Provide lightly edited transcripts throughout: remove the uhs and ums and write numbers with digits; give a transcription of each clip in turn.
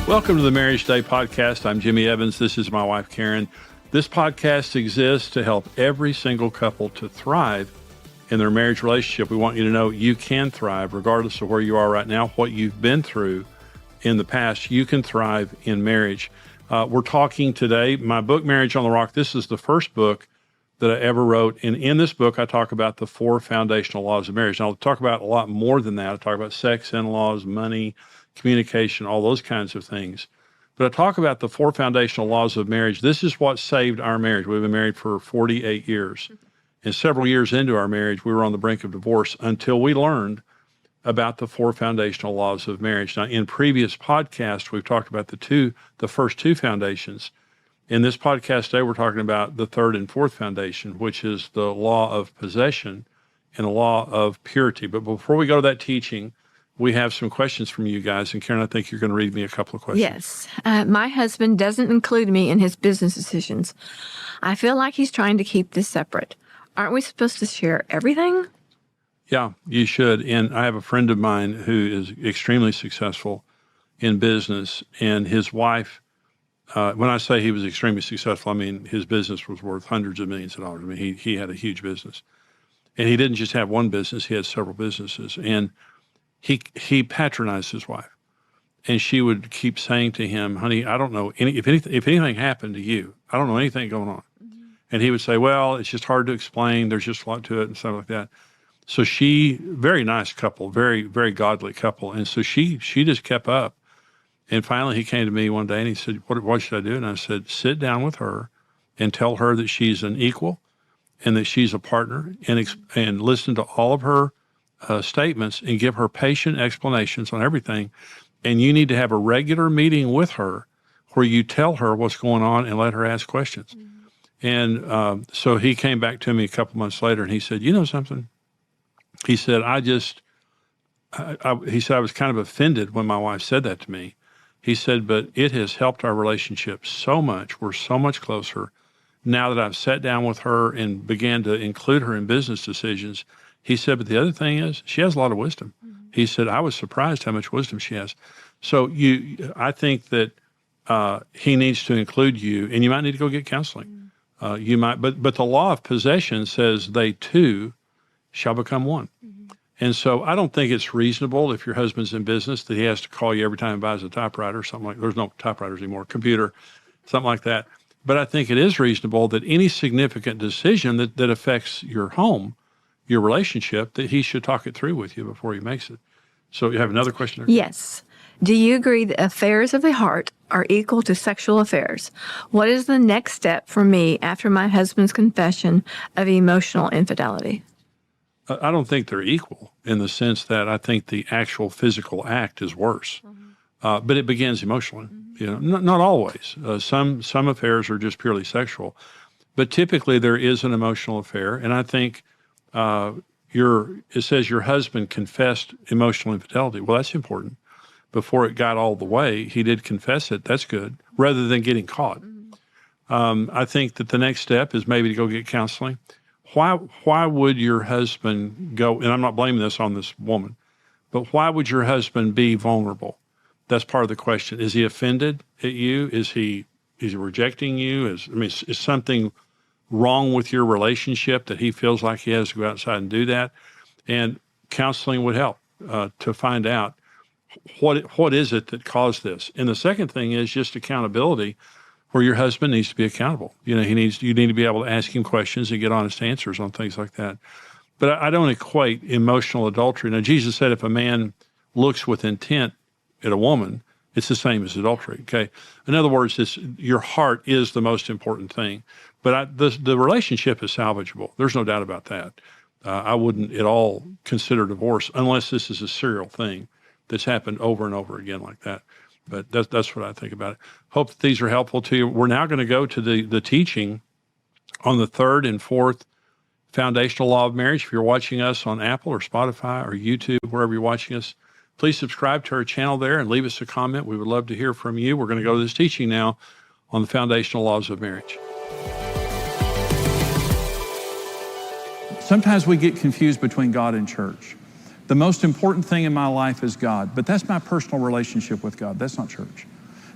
Welcome to the Marriage Day Podcast. I'm Jimmy Evans. This is my wife, Karen. This podcast exists to help every single couple to thrive in their marriage relationship. We want you to know you can thrive regardless of where you are right now, what you've been through in the past. You can thrive in marriage. We're talking today, my book, Marriage on the Rock. This is the first book that I ever wrote. And in this book, I talk about the 4 foundational laws of marriage. And I'll talk about a lot more than that. I talk about sex, in-laws, money, communication, all those kinds of things. But I talk about the 4 foundational laws of marriage. This is what saved our marriage. We've been married for 48 years. And several years into our marriage, we were on the brink of divorce until we learned about the 4 foundational laws of marriage. Now, in previous podcasts, we've talked about the first 2 foundations. In this podcast today, we're talking about the 3rd and 4th foundation, which is the law of possession and the law of purity. But before we go to that teaching, we have some questions from you guys. And Karen, I think you're going to read me a couple of questions. Yes. My husband doesn't include me in his business decisions. I feel like he's trying to keep this separate. Aren't we supposed to share everything? Yeah, you should. And I have a friend of mine who is extremely successful in business, and his wife, when I say he was extremely successful, I mean his business was worth hundreds of millions of dollars. I mean, he had a huge business. And he didn't just have one business, he had several businesses. And he patronized his wife. And she would keep saying to him, honey, I don't know, if anything happened to you, I don't know anything going on. Mm-hmm. And he would say, well, it's just hard to explain. There's just a lot to it and stuff like that. So very nice couple, very, very godly couple. And so she just kept up. And finally he came to me one day and he said, what should I do? And I said, sit down with her and tell her that she's an equal and that she's a partner, and listen to all of her statements and give her patient explanations on everything. And you need to have a regular meeting with her where you tell her what's going on and let her ask questions. Mm-hmm. And so he came back to me a couple months later and he said, you know something? He said, I was kind of offended when my wife said that to me. He said, but it has helped our relationship so much. We're so much closer now that I've sat down with her and began to include her in business decisions. He said, but the other thing is she has a lot of wisdom. Mm-hmm. He said, I was surprised how much wisdom she has. So I think that he needs to include you, and you might need to go get counseling. Mm-hmm. You might, but the law of possession says they two shall become one. Mm-hmm. And so I don't think it's reasonable if your husband's in business that he has to call you every time he buys a typewriter or something like, there's no typewriters anymore, computer, something like that. But I think it is reasonable that any significant decision that affects your home, your relationship, that he should talk it through with you before he makes it. So you have another question there? Yes. Do you agree that affairs of the heart are equal to sexual affairs? What is the next step for me after my husband's confession of emotional infidelity? I don't think they're equal in the sense that I think the actual physical act is worse. Mm-hmm. But it begins emotionally. Mm-hmm. You know, not always. Some affairs are just purely sexual. But typically there is an emotional affair, and I think it says your husband confessed emotional infidelity. Well, that's important. Before it got all the way, he did confess it. That's good, rather than getting caught. Mm-hmm. I think that the next step is maybe to go get counseling. Why would your husband go, and I'm not blaming this on this woman, but why would your husband be vulnerable? That's part of the question. Is he offended at you? Is he rejecting you? Is something wrong with your relationship that he feels like he has to go outside and do that? And counseling would help to find out what is it that caused this. And the second thing is just accountability, where your husband needs to be accountable. You know, you need to be able to ask him questions and get honest answers on things like that. But I don't equate emotional adultery. Now, Jesus said if a man looks with intent at a woman, it's the same as adultery, okay? In other words, your heart is the most important thing. But the relationship is salvageable. There's no doubt about that. I wouldn't at all consider divorce unless this is a serial thing that's happened over and over again like that. But that's what I think about it. Hope that these are helpful to you. We're now going to go to the teaching on the 3rd and 4th foundational law of marriage. If you're watching us on Apple or Spotify or YouTube, wherever you're watching us, please subscribe to our channel there and leave us a comment. We would love to hear from you. We're going to go to this teaching now on the foundational laws of marriage. Sometimes we get confused between God and church. The most important thing in my life is God, but that's my personal relationship with God. That's not church.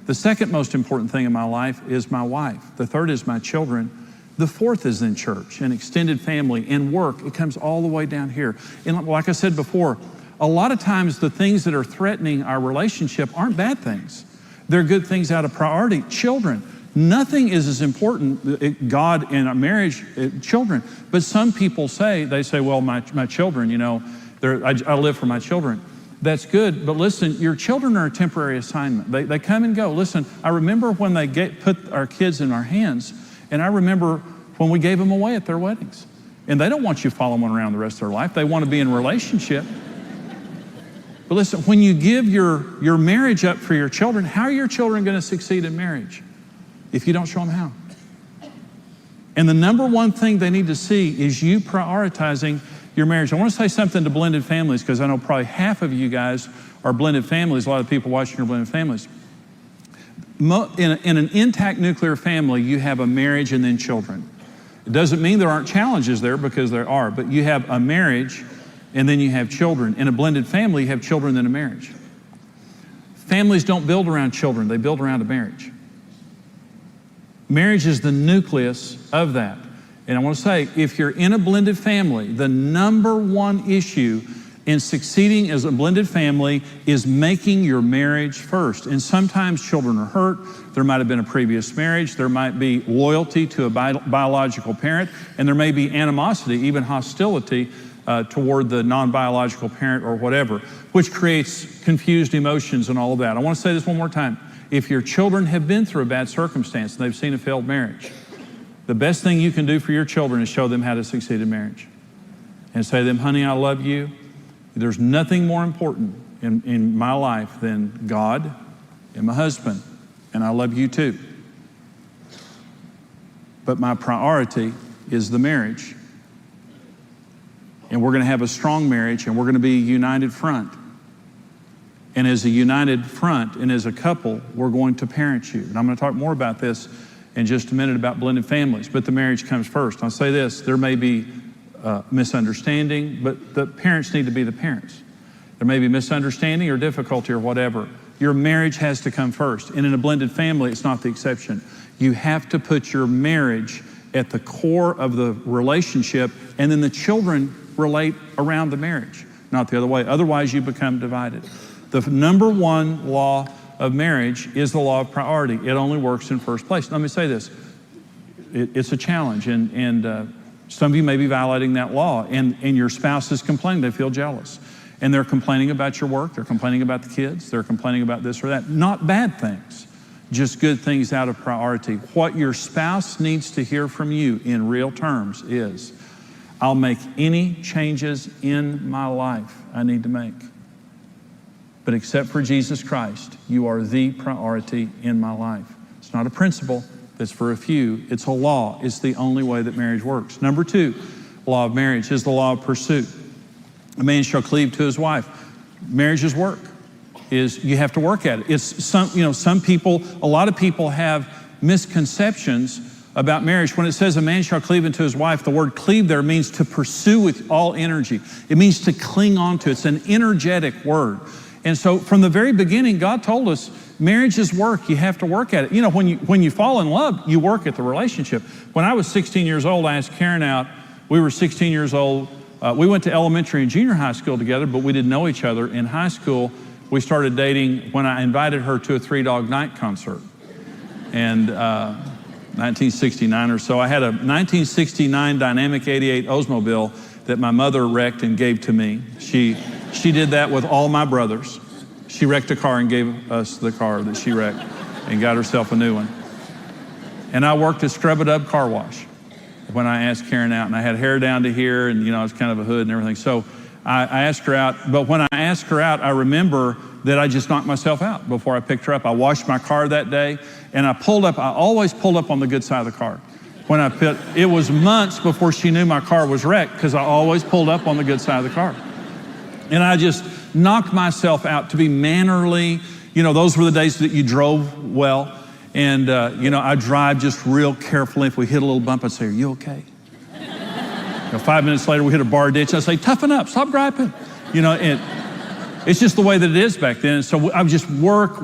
The second most important thing in my life is my wife. The third is my children. The fourth is in church and extended family and work. It comes all the way down here. And like I said before, a lot of times the things that are threatening our relationship aren't bad things. They're good things out of priority. Children. Nothing is as important, God and our marriage, children. But some people say, well, my children, you know, I live for my children. That's good, but listen, your children are a temporary assignment. They come and go. Listen, I remember when they put our kids in our hands, and I remember when we gave them away at their weddings. And they don't want you following them around the rest of their life. They want to be in a relationship. But listen, when you give your marriage up for your children, how are your children going to succeed in marriage if you don't show them how? And the number one thing they need to see is you prioritizing your marriage. I want to say something to blended families, because I know probably half of you guys are blended families. A lot of people watching are blended families. In an intact nuclear family, you have a marriage and then children. It doesn't mean there aren't challenges there, because there are, but you have a marriage and then you have children. In a blended family, you have children then a marriage. Families don't build around children, they build around a marriage. Marriage is the nucleus of that. And I want to say, if you're in a blended family, the number one issue in succeeding as a blended family is making your marriage first. And sometimes children are hurt. There might have been a previous marriage. There might be loyalty to a biological parent. And there may be animosity, even hostility toward the non-biological parent or whatever, which creates confused emotions and all of that. I want to say this one more time. If your children have been through a bad circumstance and they've seen a failed marriage, the best thing you can do for your children is show them how to succeed in marriage. And say to them, honey, I love you. There's nothing more important in my life than God and my husband, and I love you too. But my priority is the marriage. And we're going to have a strong marriage, and we're going to be a united front. And as a united front and as a couple, we're going to parent you. And I'm going to talk more about this in just a minute about blended families, but the marriage comes first. I'll say this, there may be misunderstanding, but the parents need to be the parents. There may be misunderstanding or difficulty or whatever. Your marriage has to come first. And in a blended family, it's not the exception. You have to put your marriage at the core of the relationship, and then the children relate around the marriage, not the other way. Otherwise, you become divided. The number one law of marriage is the law of priority. It only works in first place. Let me say this. It's a challenge, and some of you may be violating that law, and your spouse is complaining. They feel jealous. And they're complaining about your work. They're complaining about the kids. They're complaining about this or that. Not bad things, just good things out of priority. What your spouse needs to hear from you in real terms is, I'll make any changes in my life I need to make. But except for Jesus Christ, you are the priority in my life. It's not a principle that's for a few. It's a law. It's the only way that marriage works. Number two, law of marriage is the law of pursuit. A man shall cleave to his wife. Marriage is work. You have to work at it. It's some people, a lot of people have misconceptions about marriage. When it says a man shall cleave unto his wife, the word cleave there means to pursue with all energy. It means to cling on to. It's an energetic word. And so from the very beginning, God told us marriage is work. You have to work at it. You know, when you fall in love, you work at the relationship. When I was 16 years old, I asked Karen out. We were 16 years old. We went to elementary and junior high school together, but we didn't know each other. In high school, we started dating when I invited her to a Three Dog Night concert. And 1969 or so. I had a 1969 Dynamic 88 Oldsmobile that my mother wrecked and gave to me. She did that with all my brothers. She wrecked a car and gave us the car that she wrecked and got herself a new one. And I worked at Scrub-A-Dub Car Wash when I asked Karen out, and I had hair down to here, and I was kind of a hood and everything. So I asked her out, but when I asked her out, I remember that I just knocked myself out before I picked her up. I washed my car that day, and I always pulled up on the good side of the car. It was months before she knew my car was wrecked, because I always pulled up on the good side of the car. And I just knocked myself out to be mannerly. Those were the days that you drove well. And, I drive just real carefully. If we hit a little bump, I'd say, are you okay? 5 minutes later, we hit a bar ditch. I'd say, toughen up, stop griping. It's just the way that it is back then. So I would just work,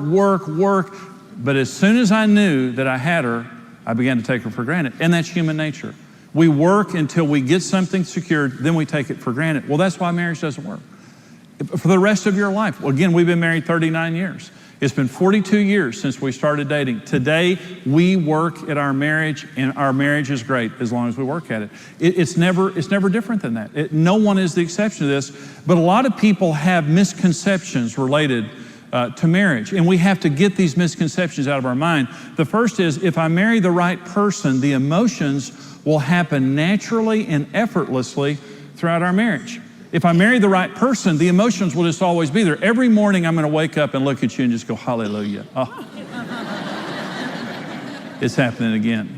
But as soon as I knew that I had her, I began to take her for granted. And that's human nature. We work until we get something secured, then we take it for granted. Well, that's why marriage doesn't work. For the rest of your life. Well, again, we've been married 39 years. It's been 42 years since we started dating. Today, we work at our marriage, and our marriage is great as long as we work at it. It's never different than that. No one is the exception to this, but a lot of people have misconceptions related to marriage, and we have to get these misconceptions out of our mind. The first is, if I marry the right person, the emotions will happen naturally and effortlessly throughout our marriage. If I marry the right person, the emotions will just always be there. Every morning I'm going to wake up and look at you and just go, hallelujah. Oh. It's happening again.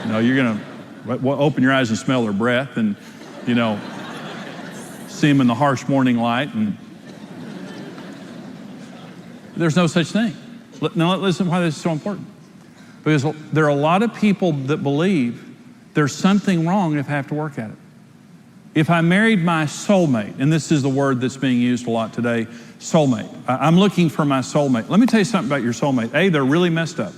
No, you're going to open your eyes and smell their breath and, see them in the harsh morning light. And there's no such thing. Now, listen why this is so important. Because there are a lot of people that believe there's something wrong if I have to work at it. If I married my soulmate, and this is the word that's being used a lot today, soulmate. I'm looking for my soulmate. Let me tell you something about your soulmate. A, they're really messed up.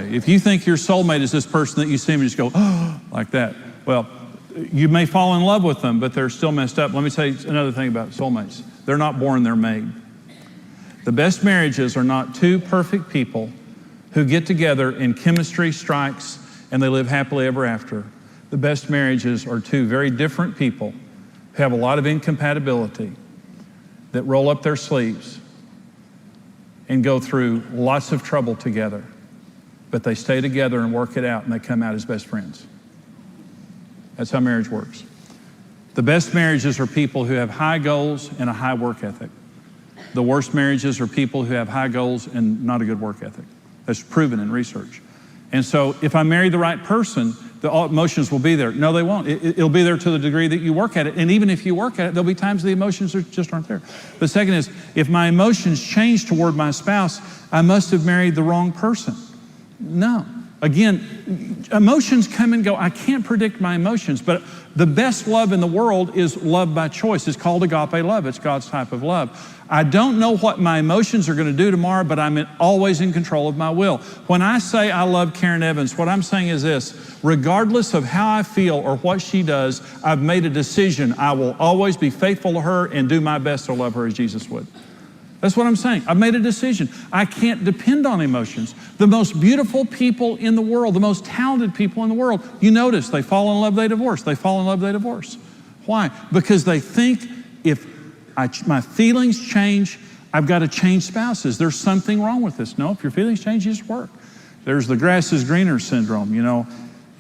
If you think your soulmate is this person that you see and just go, oh, like that, well, you may fall in love with them, but they're still messed up. Let me tell you another thing about soulmates. They're not born, they're made. The best marriages are not two perfect people who get together and chemistry strikes and they live happily ever after. The best marriages are two very different people who have a lot of incompatibility that roll up their sleeves and go through lots of trouble together. But they stay together and work it out, and they come out as best friends. That's how marriage works. The best marriages are people who have high goals and a high work ethic. The worst marriages are people who have high goals and not a good work ethic. That's proven in research. And so if I marry the right person, the emotions will be there. No, they won't. It'll be there to the degree that you work at it. And even if you work at it, there'll be times the emotions just aren't there. The second is, if my emotions change toward my spouse, I must have married the wrong person. No. Again, emotions come and go. I can't predict my emotions, but the best love in the world is love by choice. It's called agape love. It's God's type of love. I don't know what my emotions are going to do tomorrow, but I'm always in control of my will. When I say I love Karen Evans, what I'm saying is this: regardless of how I feel or what she does, I've made a decision. I will always be faithful to her and do my best to love her as Jesus would. That's what I'm saying. I've made a decision. I can't depend on emotions. The most beautiful people in the world, the most talented people in the world, you notice they fall in love, they divorce. They fall in love, they divorce. Why? Because they think if my feelings change, I've got to change spouses. There's something wrong with this. No, if your feelings change, you just work. There's the grass is greener syndrome.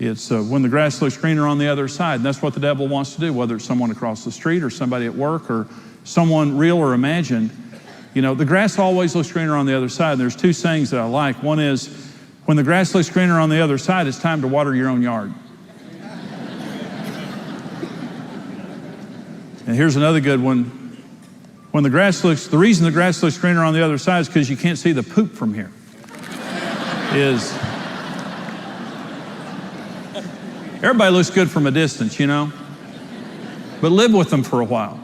It's when the grass looks greener on the other side. And that's what the devil wants to do, whether it's someone across the street or somebody at work or someone real or imagined. The grass always looks greener on the other side. There's two sayings that I like. One is, when the grass looks greener on the other side, it's time to water your own yard. And here's another good one. The reason the grass looks greener on the other side is because you can't see the poop from here. Everybody looks good from a distance, but live with them for a while.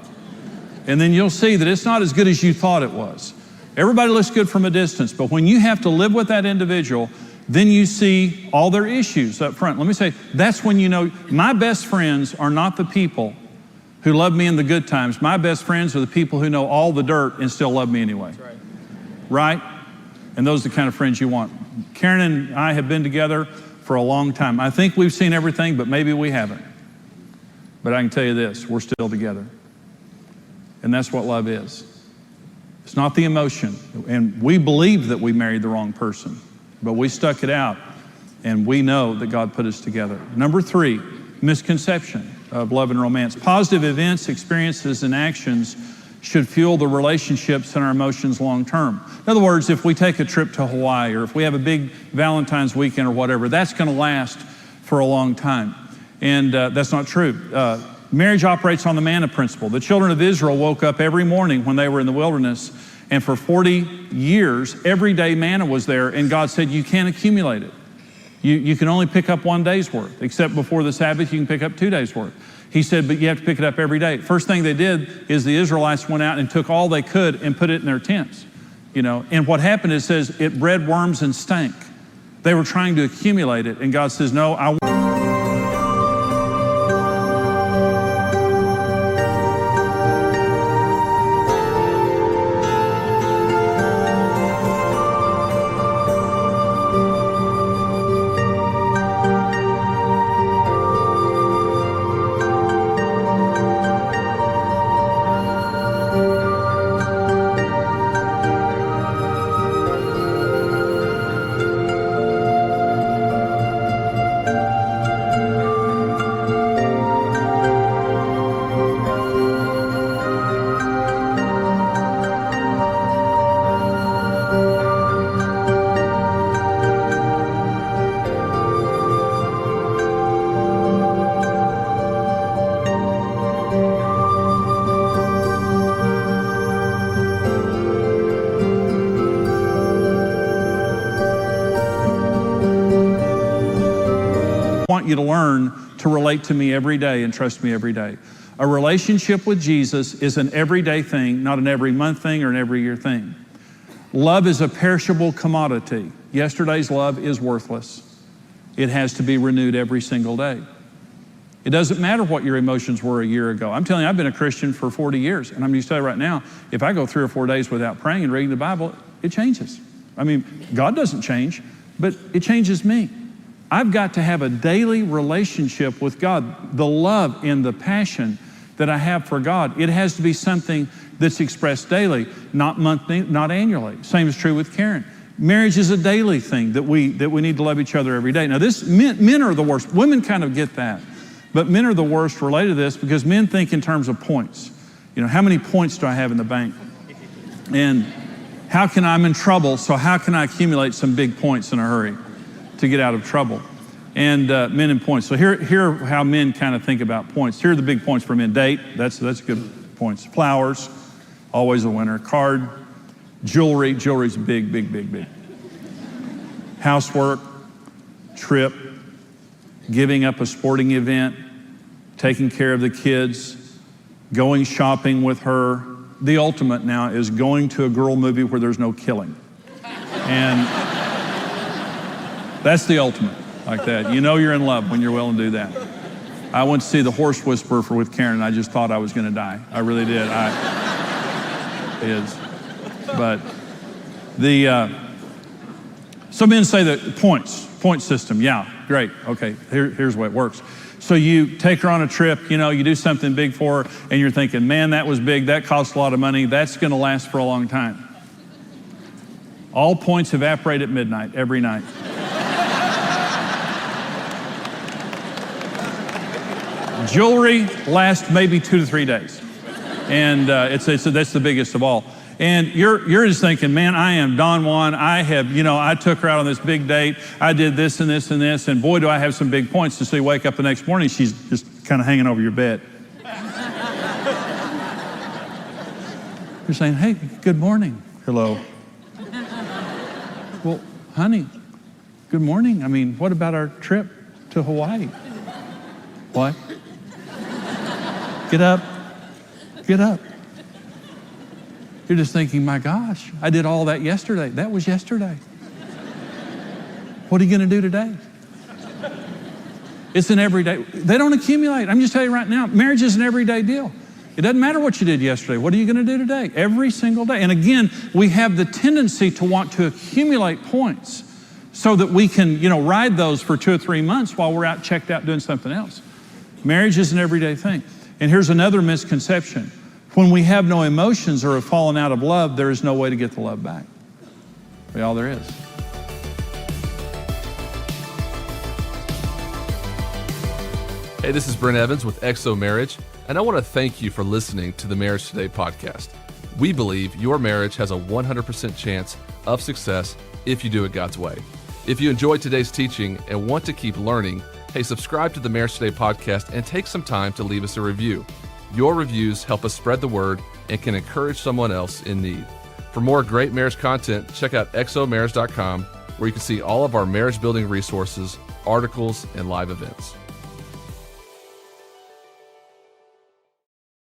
And then you'll see that it's not as good as you thought it was. Everybody looks good from a distance, but when you have to live with that individual, then you see all their issues up front. Let me say, that's when my best friends are not the people who love me in the good times. My best friends are the people who know all the dirt and still love me anyway. Right. Right? And those are the kind of friends you want. Karen and I have been together for a long time. I think we've seen everything, but maybe we haven't. But I can tell you this, we're still together. And that's what love is. It's not the emotion. And we believed that we married the wrong person, but we stuck it out, and we know that God put us together. Number 3, misconception of love and romance. Positive events, experiences, and actions should fuel the relationships and our emotions long term. In other words, if we take a trip to Hawaii, or if we have a big Valentine's weekend or whatever, that's going to last for a long time. And that's not true. Marriage operates on the manna principle. The children of Israel woke up every morning when they were in the wilderness, and for 40 years, every day manna was there, and God said, you can't accumulate it. You can only pick up one day's worth, except before the Sabbath, you can pick up 2 days' worth. He said, but you have to pick it up every day. First thing they did is the Israelites went out and took all they could and put it in their tents. And what happened, it says, it bred worms and stank. They were trying to accumulate it, and God says, no, I want you to learn to relate to me every day and trust me every day. A relationship with Jesus is an everyday thing, not an every month thing or an every year thing. Love is a perishable commodity. Yesterday's love is worthless. It has to be renewed every single day. It doesn't matter what your emotions were a year ago. I'm telling you, I've been a Christian for 40 years, and I'm going to tell you right now, if I go 3 or 4 days without praying and reading the Bible, it changes. I mean, God doesn't change, but it changes me. I've got to have a daily relationship with God. The love and the passion that I have for God, it has to be something that's expressed daily, not monthly, not annually. Same is true with Karen. Marriage is a daily thing that we need to love each other every day. Now, men are the worst. Women kind of get that, but men are the worst related to this because men think in terms of points. How many points do I have in the bank? And I'm in trouble, so how can I accumulate some big points in a hurry to get out of trouble? And men and points. So here are how men kind of think about points. Here are the big points for men. Date, that's good points. Flowers, always a winner. Card, jewelry's big. Housework, trip, giving up a sporting event, taking care of the kids, going shopping with her. The ultimate now is going to a girl movie where there's no killing. And that's the ultimate, like that. You're in love when you're willing to do that. I went to see The Horse Whisperer with Karen, and I just thought I was going to die. I really did. But some men say that point system. Yeah, great. Okay, here's the way it works. So you take her on a trip, you do something big for her, and you're thinking, man, that was big, that cost a lot of money, that's going to last for a long time. All points evaporate at midnight every night. Jewelry lasts maybe 2 to 3 days. And that's the biggest of all. And you're just thinking, man, I am Don Juan. I took her out on this big date. I did this and this and this. And boy, do I have some big points. And so you wake up the next morning, she's just kind of hanging over your bed. You're saying, hey, good morning. Hello. Well, honey, good morning. I mean, what about our trip to Hawaii? What? Get up. You're just thinking, my gosh, I did all that yesterday. That was yesterday. What are you going to do today? It's an everyday, they don't accumulate. I'm just telling you right now, marriage is an everyday deal. It doesn't matter what you did yesterday. What are you going to do today? Every single day. And again, we have the tendency to want to accumulate points so that we can, ride those for 2 or 3 months while we're out checked out doing something else. Marriage is an everyday thing. And here's another misconception. When we have no emotions or have fallen out of love, there is no way to get the love back. That's all there is. Hey, this is Brent Evans with XO Marriage, and I want to thank you for listening to the Marriage Today podcast. We believe your marriage has a 100% chance of success if you do it God's way. If you enjoyed today's teaching and want to keep learning, hey, subscribe to the Marriage Today podcast and take some time to leave us a review. Your reviews help us spread the word and can encourage someone else in need. For more great marriage content, check out xomarriage.com, where you can see all of our marriage building resources, articles, and live events.